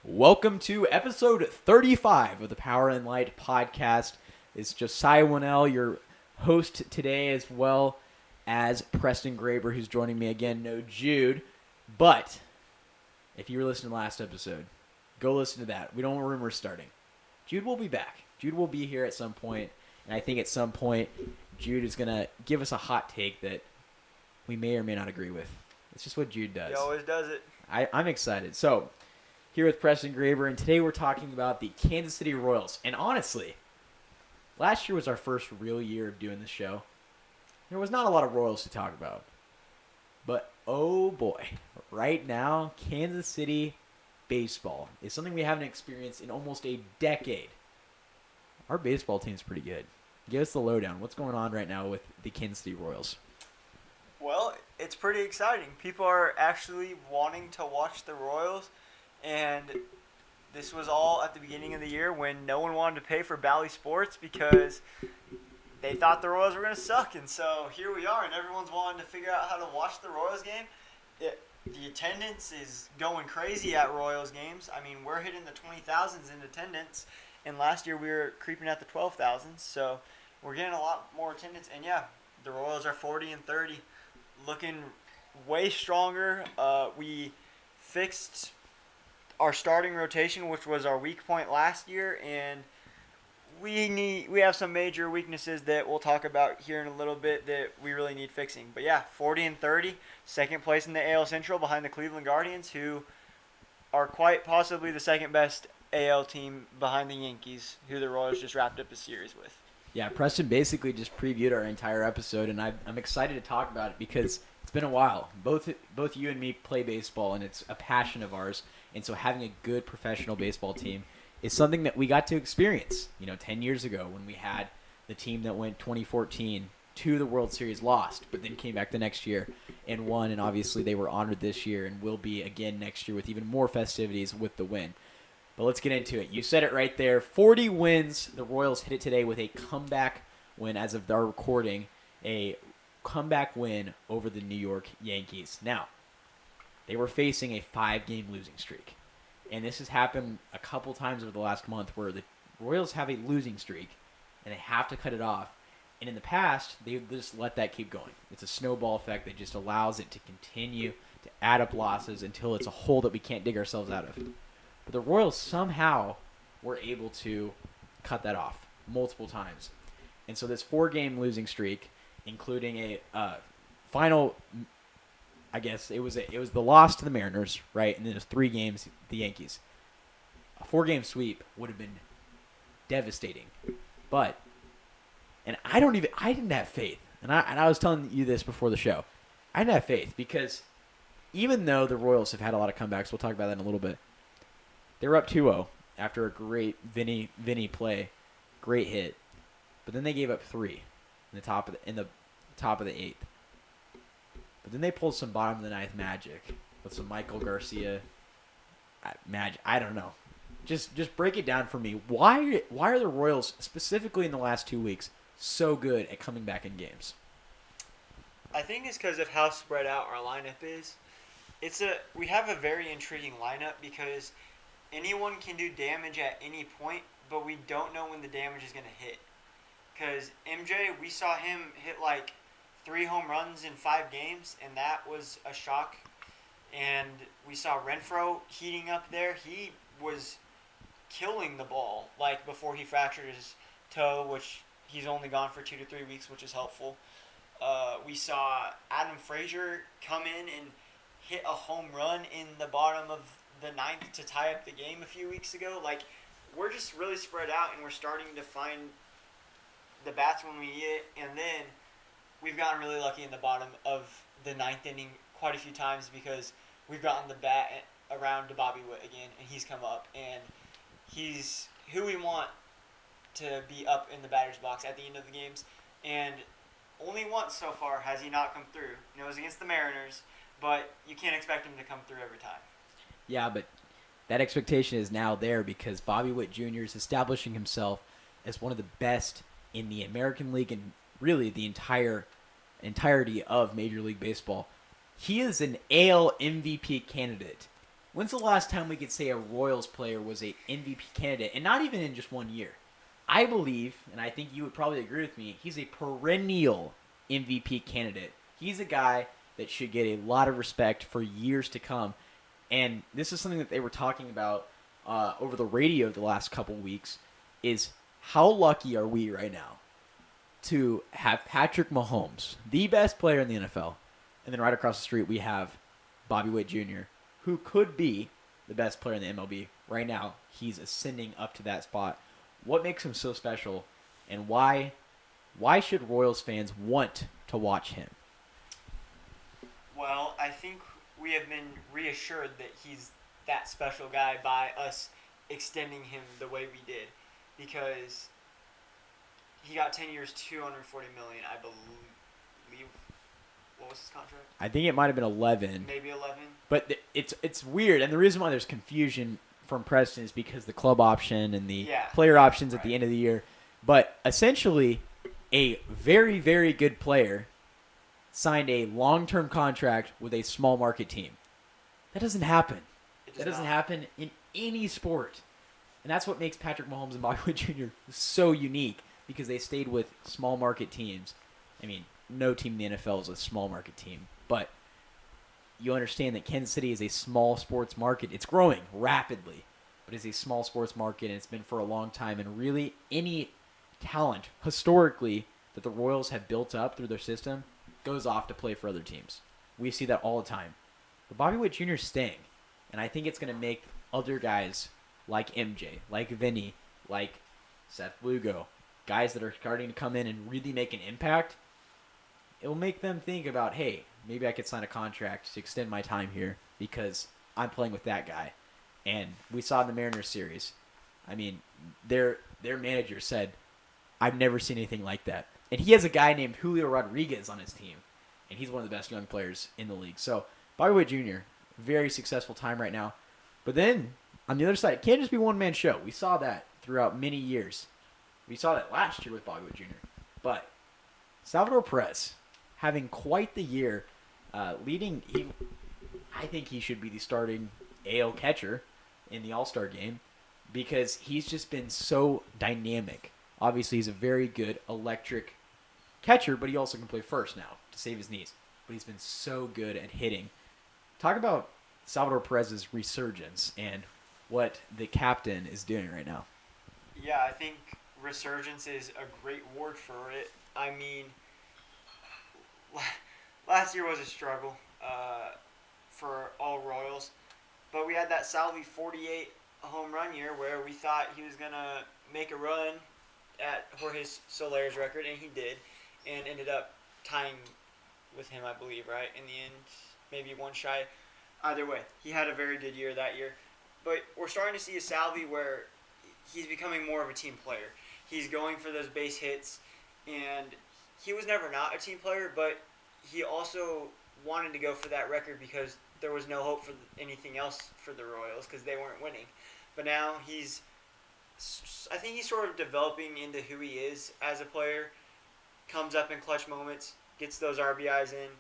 Welcome to episode 35 of the Power and Light podcast. It's Josiah your host today, as well as Preston Graber, who's joining me again. No Jude, but if you were listening to the last episode, go listen to that. We don't want rumors starting. Jude will be back. Jude will be here at some point, and I think at some point Jude is going to give us a hot take that we may or may not agree with. It's just what Jude does. He always does it. I'm excited. So, here with Preston Graber, and today we're talking about the Kansas City Royals. And honestly, last year was our first real year of doing this show. There was not a lot of Royals to talk about. But, oh boy, right now, Kansas City baseball is something we haven't experienced in almost a decade. Our baseball team's pretty good. Give us the lowdown. What's going on right now with the Kansas City Royals? Well, it's pretty exciting. People are actually wanting to watch the Royals, and this was all at the beginning of the year when no one wanted to pay for Bally Sports because they thought the Royals were going to suck. And so here we are, and everyone's wanting to figure out how to watch the Royals game. The attendance is going crazy at Royals games. I mean, we're hitting the 20,000s in attendance, and last year we were creeping at the 12,000s. So we're getting a lot more attendance. And yeah, the Royals are 40-30, looking way stronger. We fixed our starting rotation, which was our weak point last year, and we have some major weaknesses that we'll talk about here in a little bit that we really need fixing. But yeah, 40-30, second place in the AL Central behind the Cleveland Guardians, who are quite possibly the second best AL team behind the Yankees, who the Royals just wrapped up a series with. Yeah, Preston basically just previewed our entire episode, and I'm excited to talk about it because it's been a while. Both you and me play baseball, and it's a passion of ours. And so having a good professional baseball team is something that we got to experience, 10 years ago when we had the team that went 2014 to the World Series, lost, but then came back the next year and won. And obviously they were honored this year and will be again next year with even more festivities with the win. But let's get into it. You said it right there. 40 wins. The Royals hit it today with a comeback win as of our recording, a comeback win over the New York Yankees. Now, they were facing a 5-game losing streak. And this has happened a couple times over the last month where the Royals have a losing streak and they have to cut it off. And in the past, they just let that keep going. It's a snowball effect that just allows it to continue to add up losses until it's a hole that we can't dig ourselves out of. But the Royals somehow were able to cut that off multiple times. And so this 4-game losing streak, including a final, I guess it was the loss to the Mariners, right? And then it was 3 games, the Yankees. A 4-game sweep would have been devastating. But, and I didn't have faith. And I was telling you this before the show. I didn't have faith because even though the Royals have had a lot of comebacks, we'll talk about that in a little bit, they were up 2-0 after a great Vinny play, great hit. But then they gave up 3 in the top of the 8th. But then they pulled some bottom of the 9th magic with some Michael Garcia magic. I don't know. Just break it down for me. Why are the Royals, specifically in the last 2 weeks, so good at coming back in games? I think it's because of how spread out our lineup is. We have a very intriguing lineup because anyone can do damage at any point, but we don't know when the damage is going to hit. Because MJ, we saw him hit like 3 home runs in 5 games, and that was a shock. And we saw Renfroe heating up there. He was killing the ball like before he fractured his toe, which he's only gone for 2 to 3 weeks, which is helpful. We saw Adam Frazier come in and hit a home run in the bottom of the 9th to tie up the game a few weeks ago. Like, we're just really spread out, and we're starting to find the bats when we need it. And then we've gotten really lucky in the bottom of the 9th inning quite a few times because we've gotten the bat around to Bobby Witt again, and he's come up. And he's who we want to be up in the batter's box at the end of the games. And only once so far has he not come through. And it was against the Mariners, but you can't expect him to come through every time. Yeah, but that expectation is now there because Bobby Witt Jr. is establishing himself as one of the best in the American League and really the entirety of Major League Baseball. He is an AL MVP candidate. When's the last time we could say a Royals player was a MVP candidate, and not even in just 1 year? I believe, and I think you would probably agree with me, he's a perennial MVP candidate. He's a guy that should get a lot of respect for years to come. And this is something that they were talking about over the radio the last couple weeks, is how lucky are we right now to have Patrick Mahomes, the best player in the NFL, and then right across the street we have Bobby Witt Jr., who could be the best player in the MLB. Right now, he's ascending up to that spot. What makes him so special, and why should Royals fans want to watch him? Well, I think we have been reassured that he's that special guy by us extending him the way we did, because he got 10 years, $240 million, I believe. What was his contract? I think it might have been 11. Maybe 11. But it's weird, and the reason why there's confusion from Preston is because the club option and the player options at the end of the year. But essentially, a very, very good player signed a long-term contract with a small market team. That doesn't happen. That doesn't happen in any sport. And that's what makes Patrick Mahomes and Bobby Witt Jr. so unique, because they stayed with small market teams. I mean, no team in the NFL is a small market team, but you understand that Kansas City is a small sports market. It's growing rapidly, but it's a small sports market, and it's been for a long time. And really, any talent historically that the Royals have built up through their system goes off to play for other teams. We see that all the time. But Bobby Witt Jr. is staying, and I think it's going to make other guys like MJ, like Vinny, like Seth Lugo, guys that are starting to come in and really make an impact. It will make them think about, hey, maybe I could sign a contract to extend my time here because I'm playing with that guy. And we saw in the Mariners series, I mean, their manager said, I've never seen anything like that. And he has a guy named Julio Rodriguez on his team, and he's one of the best young players in the league. So Bobby Witt Jr., very successful time right now. But then, on the other side, it can't just be one-man show. We saw that throughout many years. We saw that last year with Bobby Witt Jr. But Salvador Perez, having quite the year, I think he should be the starting AL catcher in the All-Star game, because he's just been so dynamic. Obviously, he's a very good electric catcher, but he also can play first now to save his knees. But he's been so good at hitting. Talk about Salvador Perez's resurgence and what the captain is doing right now. Yeah, I think resurgence is a great word for it. I mean, last year was a struggle for all Royals, but we had that Salvi 48 home run year where we thought he was going to make a run at Jorge Soler's record, and he did, and ended up tying with him, I believe, right? In the end, maybe one shy. Either way, he had a very good year that year. But we're starting to see a Salvi where he's becoming more of a team player. He's going for those base hits, and he was never not a team player, but he also wanted to go for that record because there was no hope for anything else for the Royals because they weren't winning. But now I think he's sort of developing into who he is as a player, comes up in clutch moments, gets those RBIs in.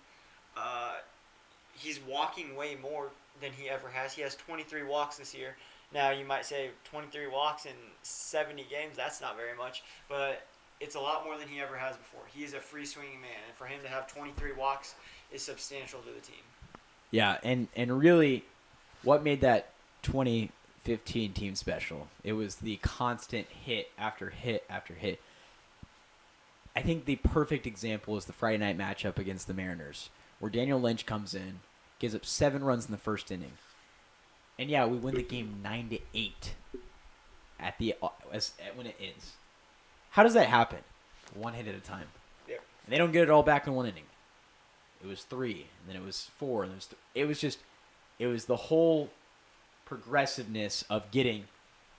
He's walking way more than he ever has. He has 23 walks this year. Now, you might say 23 walks in 70 games, that's not very much, but it's a lot more than he ever has before. He is a free-swinging man, and for him to have 23 walks is substantial to the team. Yeah, and really, what made that 2015 team special? It was the constant hit after hit after hit. I think the perfect example is the Friday night matchup against the Mariners, where Daniel Lynch comes in, gives up 7 runs in the first inning. And yeah, we win the game 9-8 when it ends. How does that happen? One hit at a time. Yep. And they don't get it all back in one inning. It was 3, and then it was 4, and it was the whole progressiveness of getting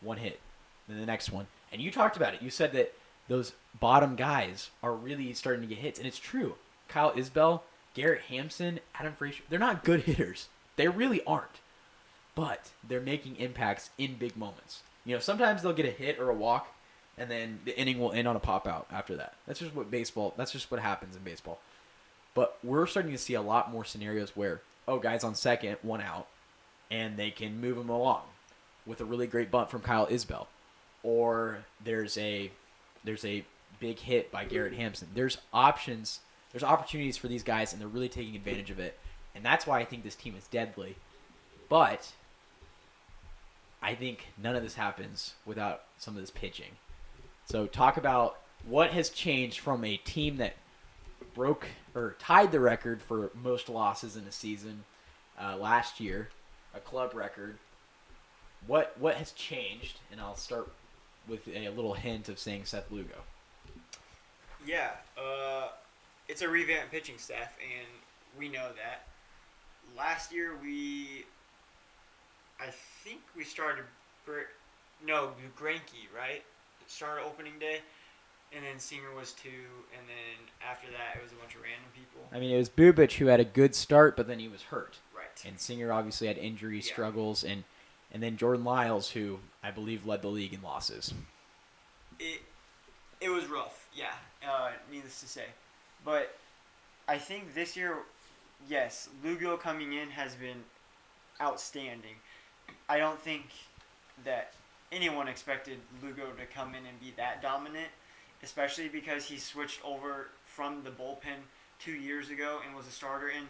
one hit, then the next one. And you talked about it. You said that those bottom guys are really starting to get hits, and it's true. Kyle Isbell, Garrett Hampson, Adam Frazier, they're not good hitters. They really aren't. But they're making impacts in big moments. You know, sometimes they'll get a hit or a walk, and then the inning will end on a pop-out after that. That's just what happens in baseball. But we're starting to see a lot more scenarios where, guys on second, 1 out, and they can move him along with a really great bunt from Kyle Isbell. Or there's a big hit by Garrett Hampson. There's options, there's opportunities for these guys, and they're really taking advantage of it. And that's why I think this team is deadly. But I think none of this happens without some of this pitching. So talk about what has changed from a team that broke or tied the record for most losses in a season last year, a club record. What has changed? And I'll start with a little hint of saying Seth Lugo. Yeah, it's a revamped pitching staff, and we know that. Last year I think we started, Greinke, right? Started opening day, and then Singer was 2, and then after that it was a bunch of random people. I mean, it was Bubic who had a good start, but then he was hurt. Right. And Singer obviously had injury struggles, and then Jordan Lyles, who I believe led the league in losses. It was rough, yeah, needless to say. But I think this year, yes, Lugo coming in has been outstanding. I don't think that anyone expected Lugo to come in and be that dominant, especially because he switched over from the bullpen 2 years ago and was a starter. And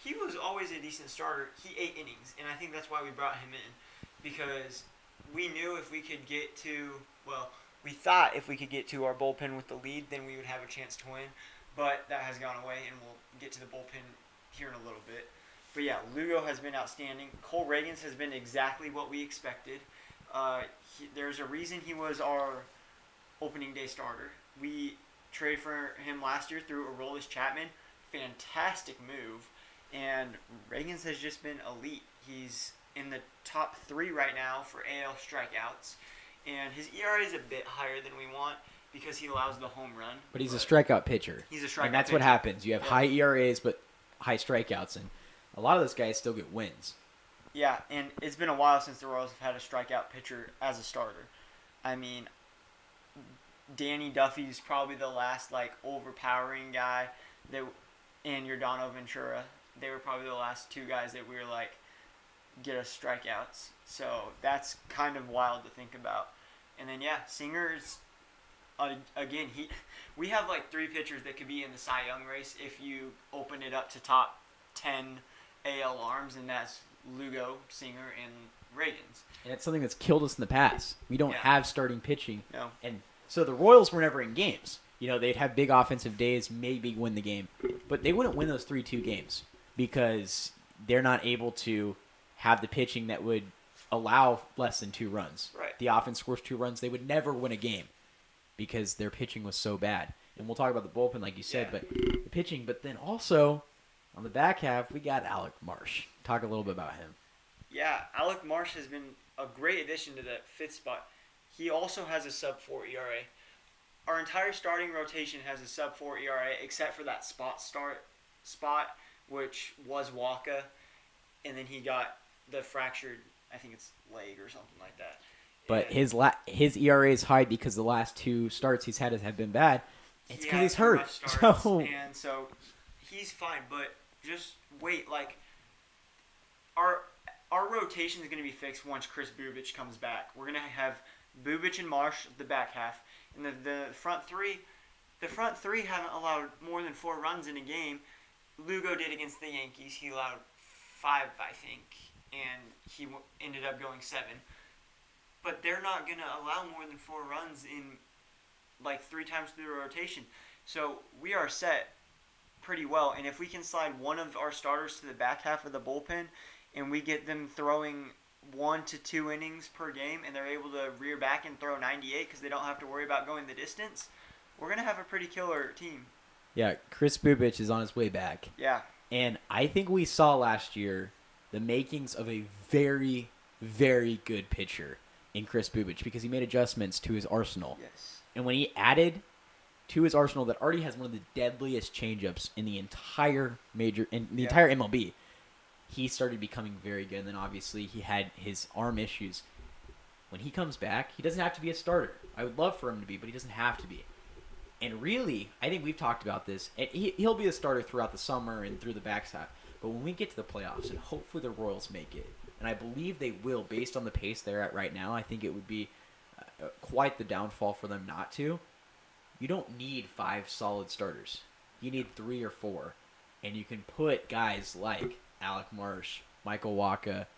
he was always a decent starter. He 8 innings, and I think that's why we brought him in, because we knew if we could get to, we thought if we could get to our bullpen with the lead, then we would have a chance to win. But that has gone away, and we'll get to the bullpen here in a little bit. But yeah, Lugo has been outstanding. Cole Reagans has been exactly what we expected. There's a reason he was our opening day starter. We traded for him last year through Aroldis Chapman. Fantastic move. And Reagans has just been elite. He's in the top 3 right now for AL strikeouts. And his ERA is a bit higher than we want because he allows the home run. But he's a strikeout pitcher. He's a strikeout pitcher. And that's what happens. You have high ERAs but high strikeouts. And a lot of those guys still get wins. Yeah, and it's been a while since the Royals have had a strikeout pitcher as a starter. I mean, Danny Duffy's probably the last, overpowering guy. And Yordano Ventura. They were probably the last 2 guys that we were get us strikeouts. So that's kind of wild to think about. And then, Singer's, again, we have 3 pitchers that could be in the Cy Young race if you open it up to top 10 AL arms, and that's Lugo, Singer, and Reagans. And it's something that's killed us in the past. We don't have starting pitching. No. And so the Royals were never in games. They'd have big offensive days, maybe win the game. But they wouldn't win those 3-2 games because they're not able to have the pitching that would allow less than 2 runs. Right. The offense scores 2 runs. They would never win a game because their pitching was so bad. And we'll talk about the bullpen, like you said, but the pitching. But then also, on the back half, we got Alec Marsh. Talk a little bit about him. Yeah, Alec Marsh has been a great addition to that 5th spot. He also has a sub-4 ERA. Our entire starting rotation has a sub-4 ERA except for that spot, which was Waka, and then he got the fractured, I think it's leg or something like that. But his ERA is high because the last 2 starts he's had have been bad. It's because he's hurt. And so he's fine, but just wait. Our rotation is going to be fixed once Chris Bubic comes back. We're going to have Bubic and Marsh the back half, and the front 3. The front 3 haven't allowed more than 4 runs in a game. Lugo did against the Yankees. He allowed 5, I think, and he ended up going 7. But they're not going to allow more than 4 runs in 3 times through the rotation. So we are set pretty well. And if we can slide one of our starters to the back half of the bullpen and we get them throwing 1 to 2 innings per game and they're able to rear back and throw 98 because they don't have to worry about going the distance, we're going to have a pretty killer team. Yeah, Chris Bubic is on his way back. Yeah. And I think we saw last year the makings of a very, very good pitcher in Chris Bubic because he made adjustments to his arsenal. Yes. And when he added to his arsenal that already has one of the deadliest changeups in the entire entire MLB, he started becoming very good. And then obviously he had his arm issues. When he comes back, he doesn't have to be a starter. I would love for him to be, but he doesn't have to be. And really, I think we've talked about this. And he'll be a starter throughout the summer and through the back half. But when we get to the playoffs, and hopefully the Royals make it, and I believe they will based on the pace they're at right now. I think it would be quite the downfall for them not to. You don't need 5 solid starters. You need 3 or 4, and you can put guys like Alec Marsh, Michael Waka,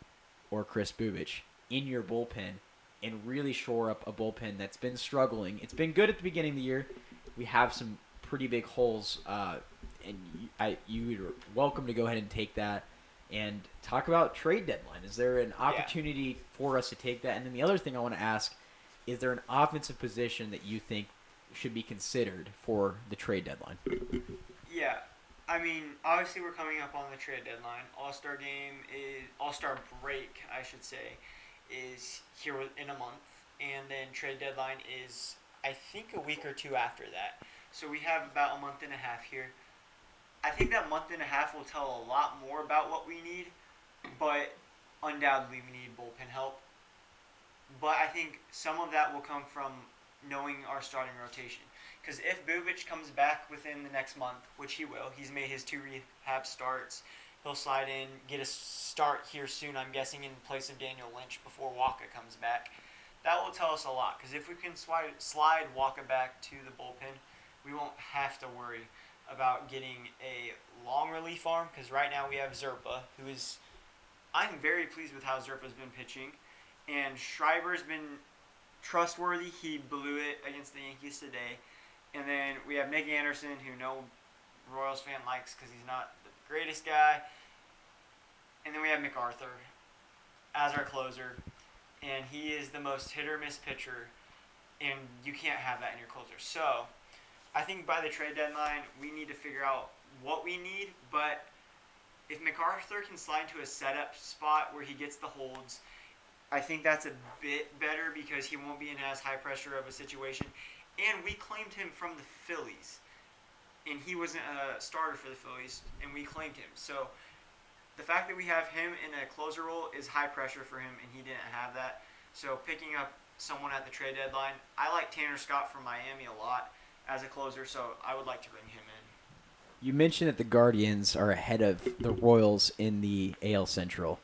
or Chris Bubich in your bullpen and really shore up a bullpen that's been struggling. It's been good at the beginning of the year. We have some pretty big holes, and you're welcome to go ahead and take that and talk about trade deadline. Is there an opportunity for us to take that? And then the other thing I want to ask, is there an offensive position that you think should be considered for the trade deadline? Yeah. I mean, obviously we're coming up on the trade deadline. All-Star break, I should say, is here in a month. And then trade deadline is, I think, a week or two after that. So we have about a month and a half here. I think that month and a half will tell a lot more about what we need, but undoubtedly we need bullpen help. But I think some of that will come from knowing our starting rotation. Because if Bubich comes back within the next month, which he will, he's made his 2 rehab starts. He'll slide in, get a start here soon, I'm guessing, in place of Daniel Lynch before Waka comes back. That will tell us a lot. Because if we can slide Waka back to the bullpen, we won't have to worry about getting a long relief arm. Because right now we have Zerpa, who is... I'm very pleased with how Zerpa's been pitching. And Schreiber's been trustworthy. He blew it against the Yankees today. And then we have Nick Anderson, who no Royals fan likes because he's not the greatest guy. And then we have MacArthur as our closer. And he is the most hit-or-miss pitcher. And you can't have that in your closer. So I think by the trade deadline, we need to figure out what we need. But if MacArthur can slide to a setup spot where he gets the holds, I think that's a bit better because he won't be in as high pressure of a situation. And we claimed him from the Phillies. And he wasn't a starter for the Phillies, and we claimed him. So the fact that we have him in a closer role is high pressure for him, and he didn't have that. So picking up someone at the trade deadline, I like Tanner Scott from Miami a lot as a closer, so I would like to bring him in. You mentioned that the Guardians are ahead of the Royals in the AL Central,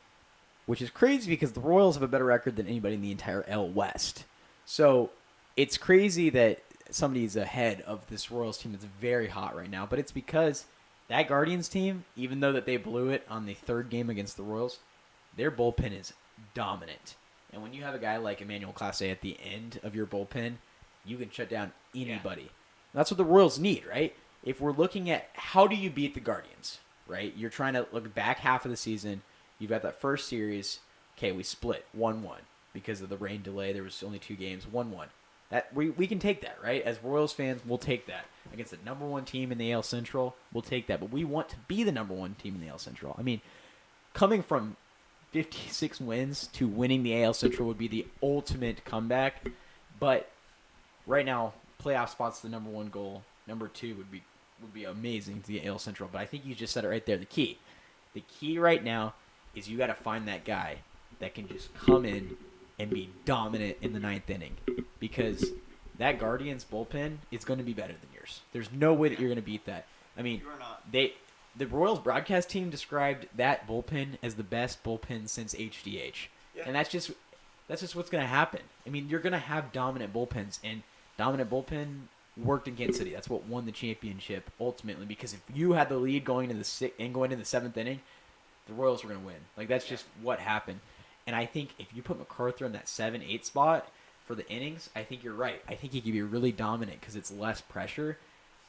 which is crazy because the Royals have a better record than anybody in the entire AL West. So it's crazy that somebody's ahead of this Royals team that's very hot right now, but it's because that Guardians team, even though that they blew it on the 3rd game against the Royals, their bullpen is dominant. And when you have a guy like Emmanuel Clase at the end of your bullpen, you can shut down anybody. Yeah. That's what the Royals need, right? If we're looking at how do you beat the Guardians, right? You're trying to look back half of the season. You've got that first series. Okay, we split 1-1 because of the rain delay. There was only 2 games, 1-1. That we can take that, right? As Royals fans, we'll take that. Against the number 1 team in the AL Central, we'll take that. But we want to be the number 1 team in the AL Central. I mean, coming from 56 wins to winning the AL Central would be the ultimate comeback. But right now, playoff spots the number 1 goal. Number 2 would be amazing to the AL Central. But I think you just said it right there. The key right now is you got to find that guy that can just come in and be dominant in the 9th inning, because that Guardians bullpen is going to be better than yours. There's no way that you're going to beat that. I mean, the Royals broadcast team described that bullpen as the best bullpen since HDH, and that's just what's going to happen. I mean, you're going to have dominant bullpens, and dominant bullpen worked in Kansas City. That's what won the championship ultimately, because if you had the lead going into the 7th inning, the Royals were going to win. Like, that's just what happened. And I think if you put MacArthur in that 7-8 spot for the innings, I think you're right. I think he could be really dominant because it's less pressure.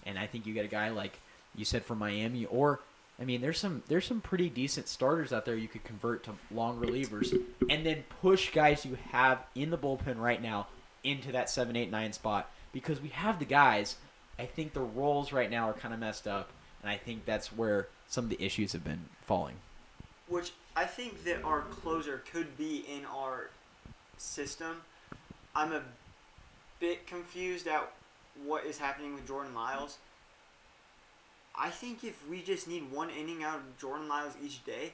And I think you get a guy like you said from Miami, or I mean, there's some pretty decent starters out there you could convert to long relievers and then push guys you have in the bullpen right now into that 7, 8, 9 spot, because we have the guys. I think the roles right now are kind of messed up, and I think that's where some of the issues have been falling. Which I think that our closer could be in our system. I'm a bit confused at what is happening with Jordan Lyles. I think if we just need 1 inning out of Jordan Lyles each day,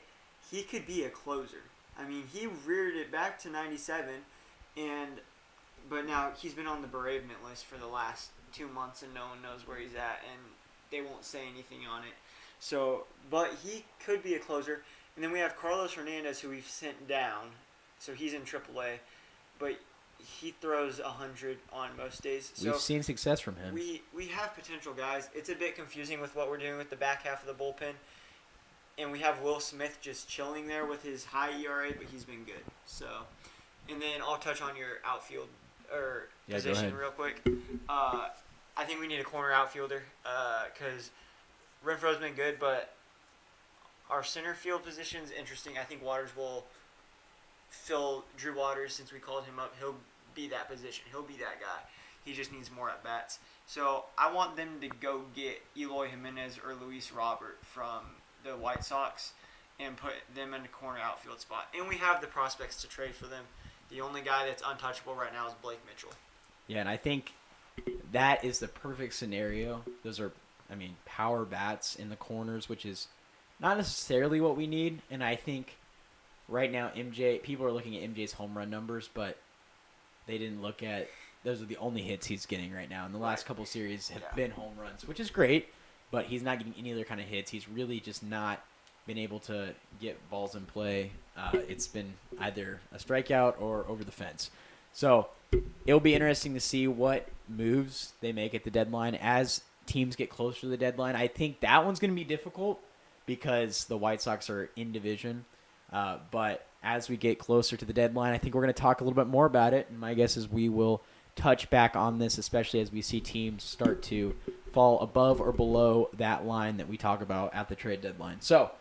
he could be a closer. I mean, he reared it back to 97, but now he's been on the bereavement list for the last 2 months, and no one knows where he's at, and they won't say anything on it. So, but he could be a closer. And then we have Carlos Hernandez, who we've sent down. So he's in AAA. But he throws 100 on most days. So we've seen success from him. We have potential guys. It's a bit confusing with what we're doing with the back half of the bullpen. And we have Will Smith just chilling there with his high ERA, but he's been good. So, and then I'll touch on your outfield position real quick. I think we need a corner outfielder because Renfroe's been good, but our center field position is interesting. I think Waters will fill Drew Waters since we called him up. He'll be that position. He'll be that guy. He just needs more at bats. So I want them to go get Eloy Jimenez or Luis Robert from the White Sox and put them in the corner outfield spot. And we have the prospects to trade for them. The only guy that's untouchable right now is Blake Mitchell. Yeah, and I think that is the perfect scenario. Those are, power bats in the corners, which is not necessarily what we need. And I think right now people are looking at MJ's home run numbers, but they didn't look at those are the only hits he's getting right now. And the last couple series have been home runs, which is great. But he's not getting any other kind of hits. He's really just not been able to get balls in play. It's been either a strikeout or over the fence. So it'll be interesting to see what moves they make at the deadline as teams get closer to the deadline. I think that one's going to be difficult because the White Sox are in division. But as we get closer to the deadline, I think we're going to talk a little bit more about it. And my guess is we will touch back on this, especially as we see teams start to fall above or below that line that we talk about at the trade deadline. So,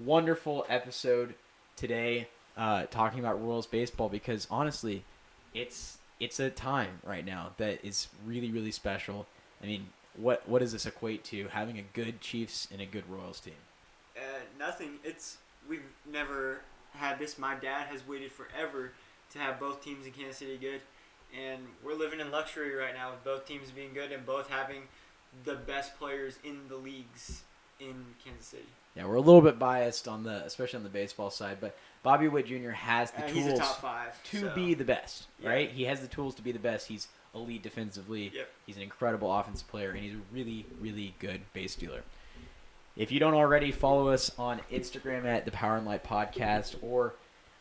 wonderful episode today talking about Royals baseball because, honestly, it's a time right now that is really, really special. What does this equate to, having a good Chiefs and a good Royals team? Nothing. We've never had this. My dad has waited forever to have both teams in Kansas City good. And we're living in luxury right now with both teams being good and both having the best players in the leagues in Kansas City. Yeah, we're a little bit biased especially on the baseball side, but Bobby Witt Jr. has the tools he's a top 5, to be the best, right? He has the tools to be the best. He's elite defensively. Yep. He's an incredible offensive player, and he's a really, really good base stealer. If you don't already, follow us on Instagram at the Power and Light Podcast or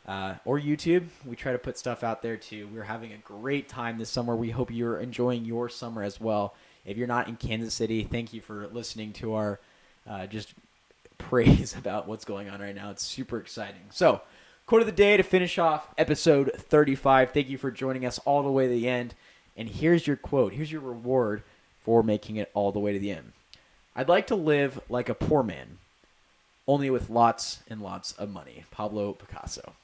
YouTube. We try to put stuff out there too. We're having a great time this summer. We hope you're enjoying your summer as well. If you're not in Kansas City, thank you for listening to our just praise about what's going on right now. It's super exciting. So, quote of the day to finish off episode 35. Thank you for joining us all the way to the end. And here's your quote. Here's your reward for making it all the way to the end. I'd like to live like a poor man, only with lots and lots of money. Pablo Picasso.